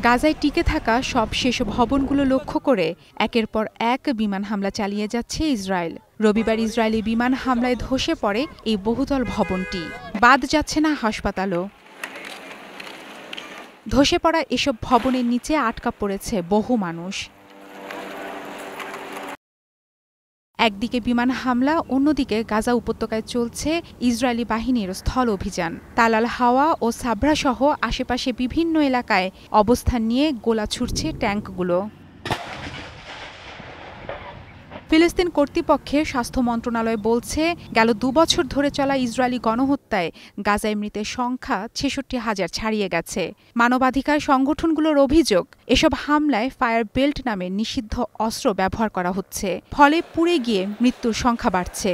গাজায় টিকে থাকা সব সেসব ভবনগুলো লক্ষ্য করে একের পর এক বিমান হামলা চালিয়ে যাচ্ছে ইসরায়েল। রবিবার ইসরায়েলি বিমান হামলায় ধসে পড়ে এই বহুতল ভবনটি। বাদ যাচ্ছে না হাসপাতালও। ধসে পড়া এসব ভবনের নিচে আটকা পড়েছে বহু মানুষ। একদিকে বিমান হামলা, অন্যদিকে গাজা উপত্যকায় চলছে ইসরায়েলি বাহিনীর স্থল অভিযান। তাল আল হাওয়া ও সাবরা সহ আশেপাশে বিভিন্ন এলাকায় অবস্থান নিয়ে গোলা ছুড়ছে ট্যাঙ্কগুলো। ফিলিস্তিন কর্তৃপক্ষের স্বাস্থ্য মন্ত্রণালয় বলছে, গেল ২ বছর ধরে চলা ইসরায়েলি গণহত্যায় গাজায় মৃতের সংখ্যা ৬৬,০০০ ছাড়িয়ে গেছে। মানবাধিকার সংগঠনগুলোর অভিযোগ, এসব হামলায় ফায়ার বেল্ট নামের নিষিদ্ধ অস্ত্র ব্যবহার করা হচ্ছে, ফলে পুড়ে গিয়ে মৃত্যুর সংখ্যা বাড়ছে।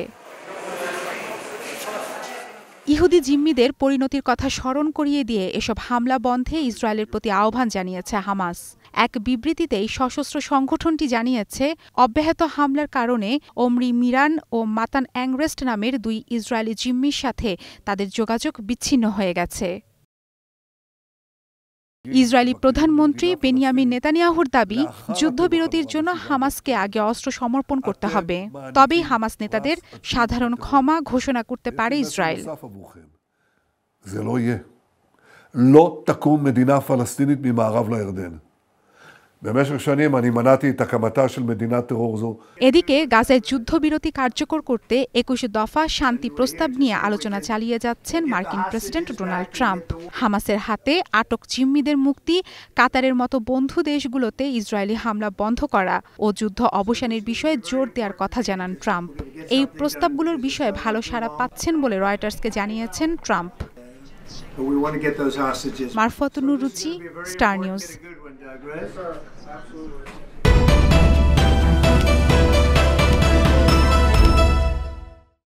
ইহুদি জিম্মিদের পরিণতির কথা স্মরণ করিয়ে দিয়ে এসব হামলা বন্ধে ইসরায়েলের প্রতি আহ্বান জানিয়েছে হামাস। এক বিবৃতিতেই সশস্ত্র সংগঠনটি জানিয়েছে, অব্যাহত হামলার কারণে ওমরি মিরান ও মাতান অ্যাংরেস্ট নামের ২ ইসরায়েলি জিম্মির সাথে তাদের যোগাযোগ বিচ্ছিন্ন হয়ে গেছে। ইসরায়েলি প্রধানমন্ত্রী বেনিয়ামিন নেতানিয়াহুর দাবি, যুদ্ধবিরতির জন্য হামাসকে আগে অস্ত্র সমর্পণ করতে হবে, তবেই হামাস নেতাদের সাধারণ ক্ষমা ঘোষণা করতে পারে ইসরায়েল। לא תקום מדינה פלסטינית ממערב לירדן. במשך שנים אני מנעתי את הקמתה של מדינת טרור זו. এদিকে গাজায় যুদ্ধবিরতি কার্যকর করতে ২১ দফা শান্তি প্রস্তাব নিয়ে আলোচনা চালিয়ে যাচ্ছেন মার্কিন প্রেসিডেন্ট ডোনাল্ড ট্রাম্প। হামাসের হাতে আটক জিম্মিদের মুক্তি, কাতারের মতো বন্ধু দেশগুলোতে ইসরায়েলি হামলা বন্ধ করা ও যুদ্ধ অবসানের বিষয়ে জোর দেওয়ার কথা জানান ট্রাম্প। এই প্রস্তাবগুলোর বিষয়ে ভালো সাড়া পাচ্ছেন বলে রয়টার্সকে জানিয়েছেন ট্রাম্প। মারফতুন রুচি, স্টার নিউজ।